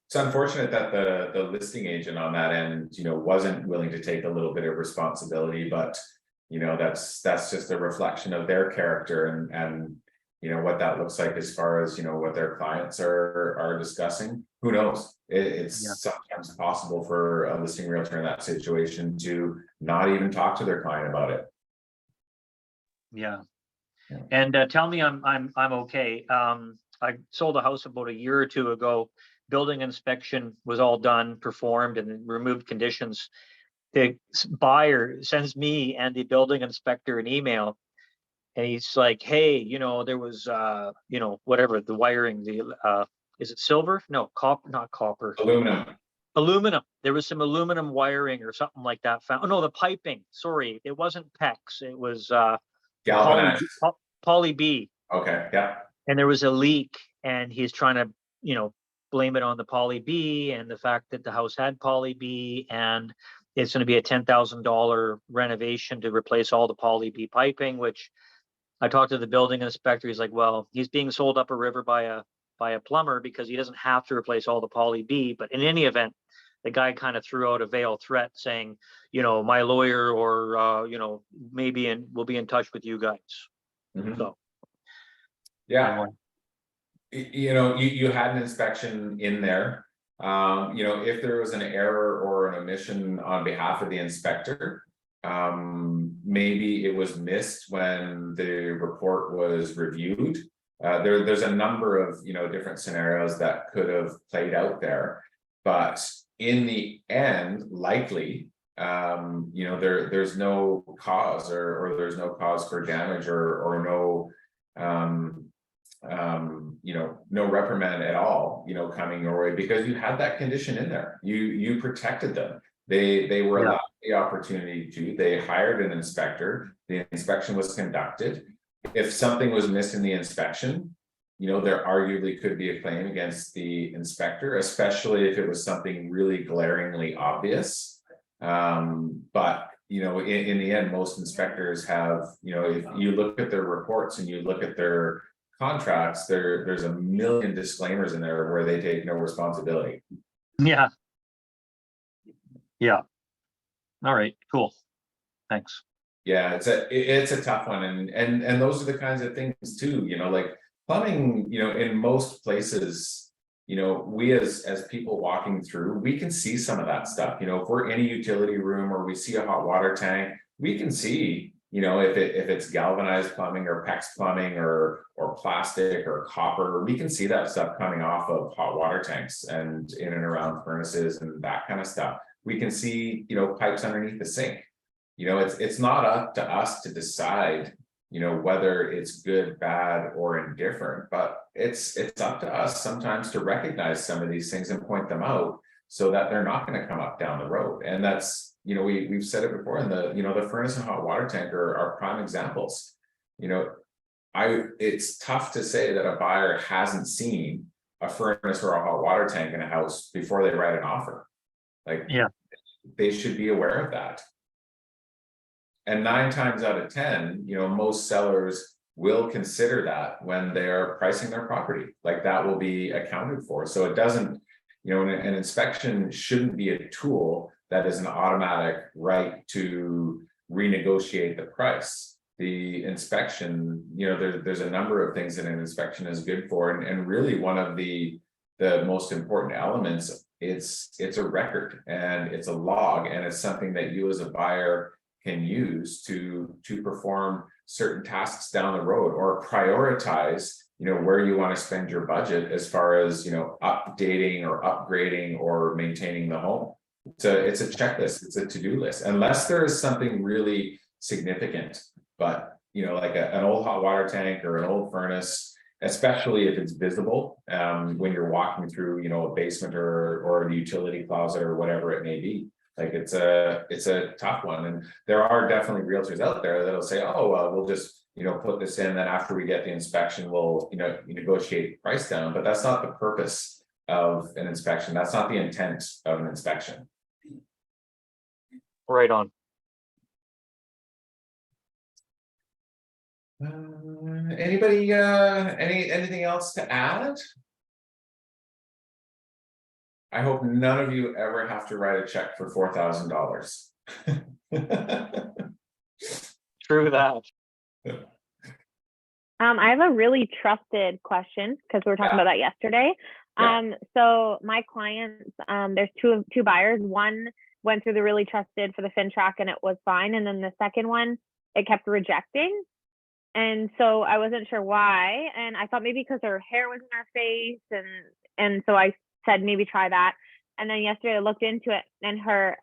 Speaker 6: It's unfortunate that the listing agent on that end, wasn't willing to take a little bit of responsibility, but that's just a reflection of their character and what that looks like as far as what their clients are discussing. Who knows? It's
Speaker 1: Yeah.
Speaker 6: sometimes possible for a listing realtor in that situation to not even talk to their client about it.
Speaker 1: Yeah.
Speaker 6: Yeah.
Speaker 1: And tell me I'm okay. I sold a house about a year or two ago. Building inspection was all done, performed, and removed conditions. The buyer sends me and the building inspector an email, and he's like, "Hey, there was whatever the wiring, is it silver? No, not copper. Aluminum. There was some aluminum wiring or something like that found. Oh no, the piping. Sorry, it wasn't PEX. It was
Speaker 6: Galvanized.
Speaker 1: Poly B.
Speaker 6: Okay, yeah.
Speaker 1: And there was a leak, and he's trying to, blame it on the Poly B and the fact that the house had Poly B, and it's going to be a $10,000 renovation to replace all the Poly B piping, which I talked to the building inspector. He's like, well, he's being sold up a river by a plumber because he doesn't have to replace all the Poly B. But in any event, the guy kind of threw out a veiled threat saying, my lawyer or, maybe we'll be in touch with you guys.
Speaker 6: Mhm.
Speaker 1: So.
Speaker 6: Yeah. You had an inspection in there. If there was an error or an omission on behalf of the inspector, maybe it was missed when the report was reviewed. There's a number of different scenarios that could have played out there, but in the end, likely, there's no cause or there's no cause for damage or no no reprimand at all, coming your way, because you had that condition in there. You protected them. They were allowed the opportunity they hired an inspector. The inspection was conducted. If something was missed in the inspection, there arguably could be a claim against the inspector, especially if it was something really glaringly obvious. But in the end, most inspectors have, if you look at their reports and you look at their contracts, there's a million disclaimers in there where they take no responsibility.
Speaker 1: Yeah. All right, cool. Thanks.
Speaker 6: Yeah, it's a tough one, and those are the kinds of things too, like plumbing, in most places, we as people walking through, we can see some of that stuff. If we're in a utility room or we see a hot water tank, we can see, if it's galvanized plumbing or PEX plumbing or plastic or copper, we can see that stuff coming off of hot water tanks and in and around furnaces and that kind of stuff. We can see, pipes underneath the sink. It's not up to us to decide, whether it's good, bad, or indifferent, but it's up to us sometimes to recognize some of these things and point them out so that they're not going to come up down the road. And that's, we've said it before, and the furnace and hot water tank are prime examples. It's tough to say that a buyer hasn't seen a furnace or a hot water tank in a house before they write an offer. They should be aware of that. And 9 times out of 10, most sellers will consider that when they're pricing their property. That will be accounted for. So it doesn't, an inspection shouldn't be a tool that is an automatic right to renegotiate the price. The inspection, there's a number of things that an inspection is good for, and really one of the most important elements, it's a record and it's a log, and it's something that you as a buyer can use to perform certain tasks down the road, or prioritize where you want to spend your budget as far as updating or upgrading or maintaining the home. It's a checklist, it's a to-do list, unless there is something really significant. But you know, like an old hot water tank or an old furnace, especially if it's visible, when you're walking through, you know, a basement or a utility closet or whatever it may be. Like it's a tough one. And there are definitely realtors out there that'll say, oh, well, we'll just, you know, put this in, then after we get the inspection, we'll, you know, negotiate price down, but that's not the purpose of an inspection. That's not the intent of an inspection.
Speaker 1: Right on.
Speaker 6: Anybody, anything else to add? I hope none of you ever have to write a check for $4,000.
Speaker 1: True that.
Speaker 4: I have a really trusted question because we were talking
Speaker 6: Yeah.
Speaker 4: about that yesterday.
Speaker 6: Yeah.
Speaker 4: So my clients, there's two buyers. One went through the really trusted for the FinTrack and it was fine. And then the second one, it kept rejecting. And so I wasn't sure why. And I thought maybe because her hair was in her face. And so I said, maybe try that. And then yesterday I looked into it and her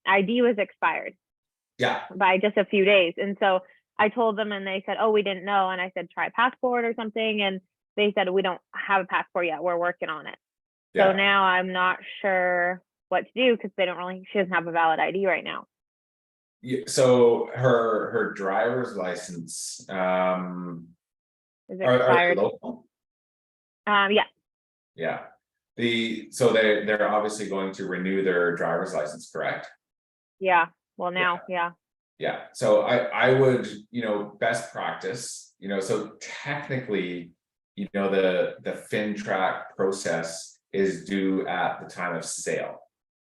Speaker 4: ID was expired
Speaker 6: Yeah,
Speaker 4: by just a few days. And so I told them and they said, oh, we didn't know. And I said, try a passport or something. And they said, we don't have a passport yet. We're working on it. So
Speaker 6: yeah.
Speaker 4: now I'm not sure what to do because she doesn't have a valid ID right now.
Speaker 6: Yeah, so her driver's license,
Speaker 4: Is
Speaker 6: are they
Speaker 4: expired?
Speaker 6: local?
Speaker 4: Yeah.
Speaker 6: Yeah. So they're obviously going to renew their driver's license, correct?
Speaker 4: Yeah. Well, now, yeah.
Speaker 6: Yeah, so I would, you know, best practice, you know, so technically, you know, the FinTrack process is due at the time of sale.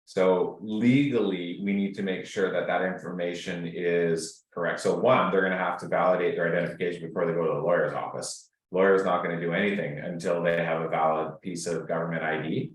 Speaker 6: So legally, we need to make sure that that information is correct. So one, they're gonna have to validate their identification before they go to the lawyer's office. Lawyer's not gonna do anything until they have a valid piece of government ID.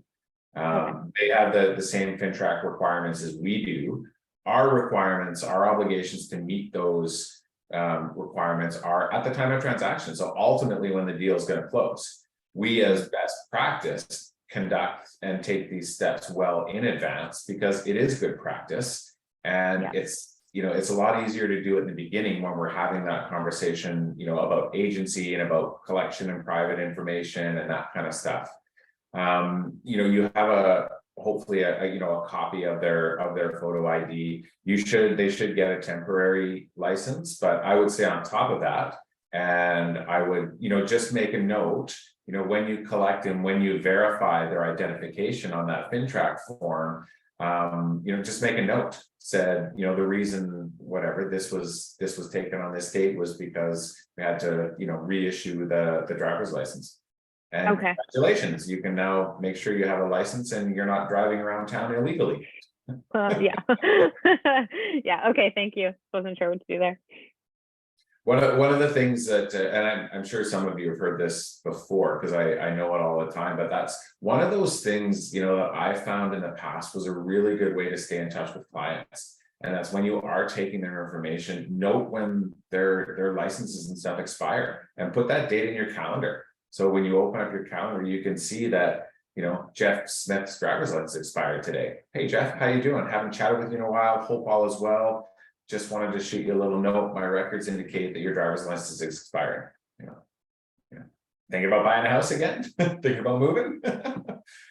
Speaker 6: They have the same FinTrack requirements as we do. Our requirements, our obligations to meet those requirements are at the time of transaction. So ultimately, when the deal is going to close, we as best practice conduct and take these steps well in advance because it is good practice. And it's, you know, it's a lot easier to do it in the beginning when we're having that conversation, you know, about agency and about collection and private information and that kind of stuff. You know, you have hopefully you know, a copy of their photo ID. They should get a temporary license, but I would say on top of that, and I would, you know, just make a note, you know, when you collect and when you verify their identification on that FinTrack form, you know, just make a note, said, you know, the reason whatever this was taken on this date was because we had to, you know, reissue the driver's license. And
Speaker 4: Okay.
Speaker 6: congratulations, you can now make sure you have a license and you're not driving around town illegally.
Speaker 4: Yeah. Yeah. Okay. Thank you. Wasn't sure what to do there.
Speaker 6: One of the things that, and I'm sure some of you have heard this before, because I know it all the time, but that's one of those things, you know, that I found in the past was a really good way to stay in touch with clients. And that's when you are taking their information, note when their licenses and stuff expire and put that date in your calendar. So when you open up your calendar, you can see that, you know, Jeff Smith's driver's license expired today. Hey, Jeff, how you doing? Haven't chatted with you in a while. Hope all is well. Just wanted to shoot you a little note. My records indicate that your driver's license is expiring. You know, thinking about buying a house again? Thinking about moving?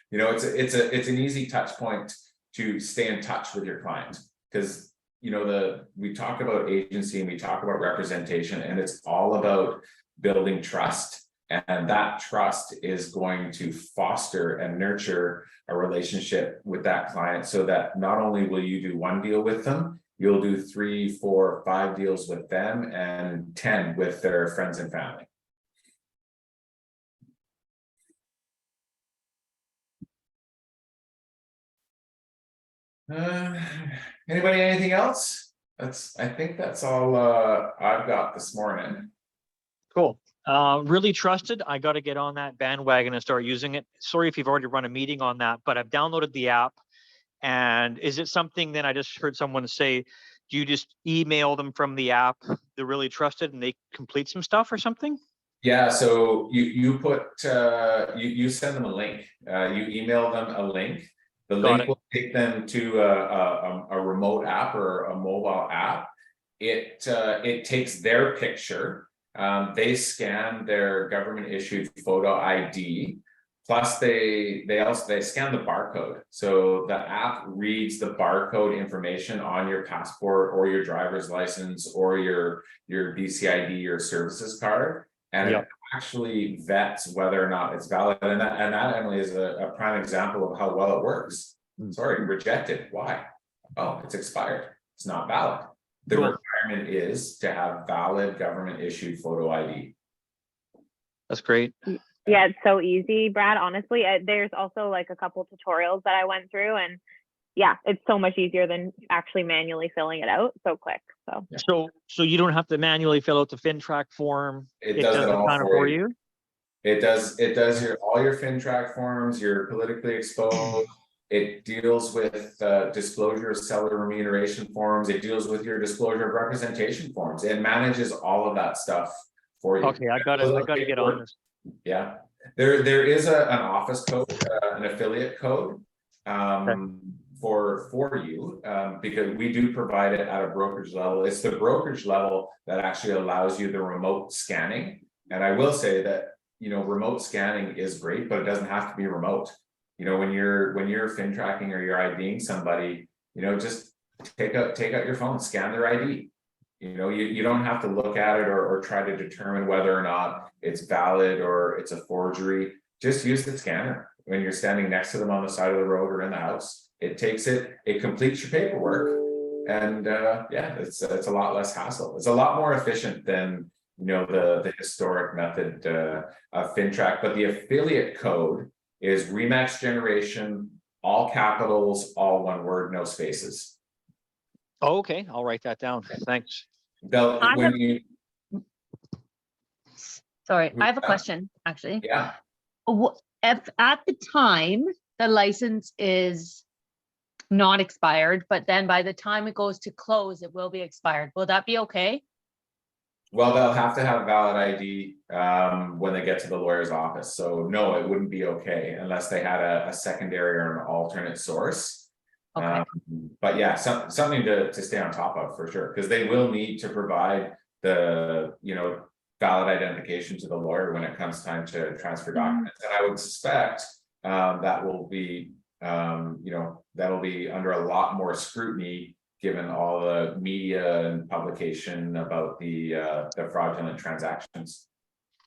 Speaker 6: You know, it's an easy touch point to stay in touch with your client because, you know, we talk about agency and we talk about representation, and it's all about building trust. And that trust is going to foster and nurture a relationship with that client so that not only will you do one deal with them, you'll do 3, 4, 5 deals with them and 10 with their friends and family. Anybody, anything else? I think that's all I've got this morning.
Speaker 1: Cool. Really trusted. I got to get on that bandwagon and start using it. Sorry if you've already run a meeting on that, but I've downloaded the app. And is it something then I just heard someone say, do you just email them from the app, they're really trusted and they complete some stuff or something?
Speaker 6: Yeah, so you put you send them a link. You email them a link. The link will take them to a remote app or a mobile app. it takes their picture. They scan their government issued photo ID. Plus they scan the barcode. So the app reads the barcode information on your passport or your driver's license or your BCID or services card. And
Speaker 1: Yep.
Speaker 6: it actually vets whether or not it's valid. And that Emily is a prime example of how well it works. Sorry, rejected. Why? Oh, it's expired. It's not valid. The
Speaker 1: Cool.
Speaker 6: requirement is to have valid government issued photo ID.
Speaker 1: That's great.
Speaker 4: Yeah, it's so easy, Brad. Honestly, there's also like a couple tutorials that I went through, and yeah, it's so much easier than actually manually filling it out. So quick. So
Speaker 1: So you don't have to manually fill out the FinTrack form.
Speaker 6: It does it all
Speaker 1: kind of
Speaker 6: for
Speaker 1: for
Speaker 6: you.
Speaker 1: you.
Speaker 6: It does all your FinTrack forms, your politically exposed. It deals with disclosure of seller remuneration forms. It deals with your disclosure of representation forms. It manages all of that stuff for you.
Speaker 1: Okay, I gotta get on this.
Speaker 6: Yeah, there is an office code, an affiliate code for you, because we do provide it at a brokerage level. It's the brokerage level that actually allows you the remote scanning. And I will say that, remote scanning is great, but it doesn't have to be remote. When you're FinTracking or you're IDing somebody, just take out your phone, scan their ID. You don't have to look at it or try to determine whether or not it's valid or it's a forgery. Just use the scanner when you're standing next to them on the side of the road or in the house. It takes it completes your paperwork, and it's a lot less hassle. It's a lot more efficient than the historic method of FinTrack. But the affiliate code is Remax Generation, all capitals, all one word, no spaces.
Speaker 1: Oh, okay, I'll write that down. Thanks.
Speaker 10: Sorry, I have a question, actually.
Speaker 6: Yeah.
Speaker 10: If at the time the license is not expired, but then by the time it goes to close, it will be expired, will that be okay?
Speaker 6: Well, they'll have to have valid ID when they get to the lawyer's office. So no, it wouldn't be okay unless they had a secondary or an alternate source.
Speaker 10: Okay.
Speaker 6: But yeah, something to stay on top of for sure, because they will need to provide the valid identification to the lawyer when it comes time to transfer documents. And I would suspect that will be that'll be under a lot more scrutiny given all the media and publication about the fraudulent transactions.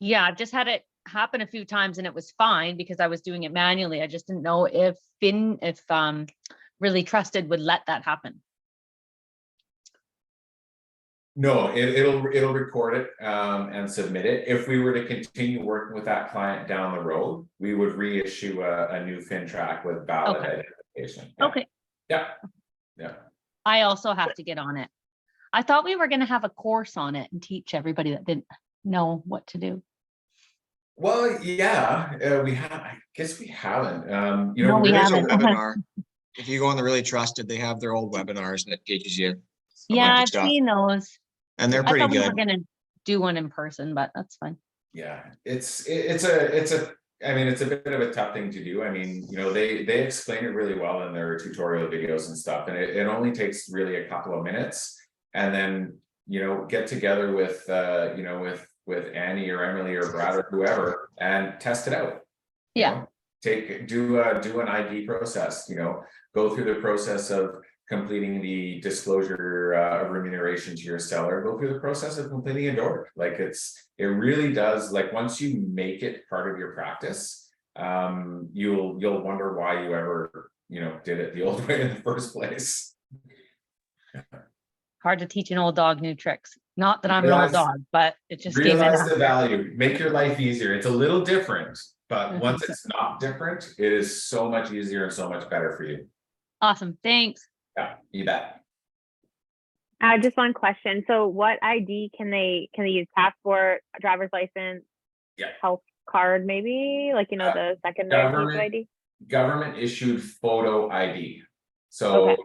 Speaker 10: Yeah, I've just had it happen a few times and it was fine because I was doing it manually. I just didn't know if Really Trusted would let that happen.
Speaker 6: No, it'll record it and submit it. If we were to continue working with that client down the road, we would reissue a new FinTrack with valid identification. Yeah.
Speaker 10: Okay.
Speaker 6: Yeah.
Speaker 10: I also have to get on it. I thought we were going to have a course on it and teach everybody that didn't know what to do.
Speaker 6: Well, yeah, we have. I guess we haven't.
Speaker 10: No, we
Speaker 7: There's a
Speaker 10: haven't.
Speaker 7: webinar. If you go on the Really Trusted, they have their old webinars and it teaches you.
Speaker 10: Yeah,
Speaker 7: bunch of
Speaker 10: I've
Speaker 7: stuff.
Speaker 10: seen those.
Speaker 7: And they're
Speaker 10: I
Speaker 7: pretty
Speaker 10: thought we were
Speaker 7: good.
Speaker 10: going to do one in person, but that's fine.
Speaker 6: Yeah, it's a bit of a tough thing to do. I mean, they explain it really well in their tutorial videos and stuff, and it only takes really a couple of minutes. And then, get together with Annie or Emily or Brad or whoever and test it out.
Speaker 10: Yeah.
Speaker 6: Do an ID process, go through the process of completing the disclosure of remuneration to your seller, go through the process of completing a DORC. Like it really does, like once you make it part of your practice, you'll wonder why you ever, did it the old way in the first place.
Speaker 10: Hard to teach an old dog new tricks. Not that I'm an old dog, but it just gave
Speaker 6: Realize
Speaker 10: it.
Speaker 6: the value, make your life easier. It's a little different, but once it's not different, it is so much easier and so much better for you.
Speaker 10: Awesome. Thanks.
Speaker 6: Yeah, you bet.
Speaker 4: Just one question. So what ID can they use? Passport, driver's license,
Speaker 6: Yeah.
Speaker 4: health card, maybe? Like, the secondary ID?
Speaker 6: Government issued photo ID. So,
Speaker 4: Okay.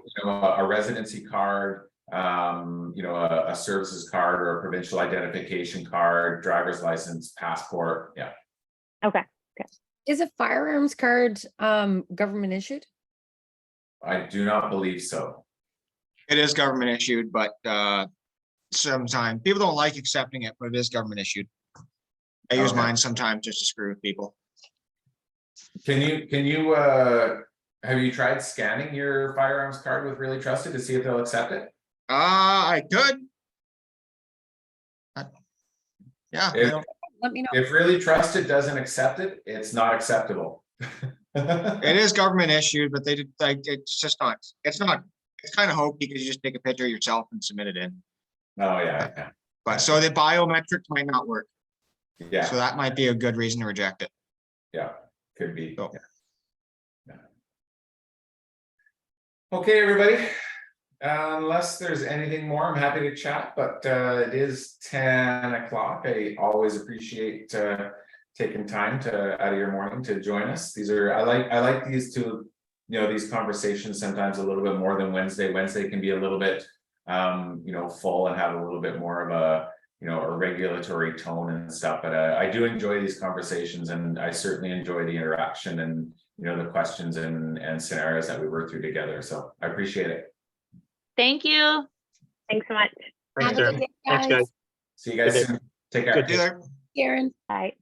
Speaker 6: A residency card, a services card or a provincial identification card, driver's license, passport. Yeah.
Speaker 4: Okay.
Speaker 2: Is a firearms card government issued?
Speaker 6: I do not believe so.
Speaker 7: It is government issued, but sometimes. People don't like accepting it, but it is government issued. I use
Speaker 6: Okay.
Speaker 7: mine sometimes just to screw with people.
Speaker 6: Can you, have you tried scanning your firearms card with Really Trusted to see if they'll accept it?
Speaker 7: I could. Yeah, they
Speaker 6: If,
Speaker 7: don't-
Speaker 2: Let me know.
Speaker 6: if Really Trusted doesn't accept it, it's not acceptable.
Speaker 7: it is government issued, but they did like, it's just not, it's kind of hokey because you just take a picture of yourself and submit it in.
Speaker 6: Oh, yeah,
Speaker 7: But so the biometrics might not work.
Speaker 6: yeah,
Speaker 7: So that might be a good reason to reject it.
Speaker 6: yeah, could be.
Speaker 7: So-
Speaker 6: Yeah. Okay, everybody. Unless there's anything more, I'm happy to chat, but it is 10 o'clock. I always appreciate taking time out of your morning to join us. These are, I like these two, these conversations sometimes a little bit more than Wednesday. Wednesday can be a little bit, full and have a little bit more of a, a regulatory tone and stuff. But I do enjoy these conversations, and I certainly enjoy the interaction and, the questions and scenarios that we work through together. So I appreciate it.
Speaker 10: Thank you.
Speaker 4: Thanks so much.
Speaker 2: Have a good day,
Speaker 1: Thanks, guys.
Speaker 6: See you guys
Speaker 1: Good day.
Speaker 6: soon. Take care.
Speaker 1: Good
Speaker 7: Do there.
Speaker 2: Karen.
Speaker 4: Bye.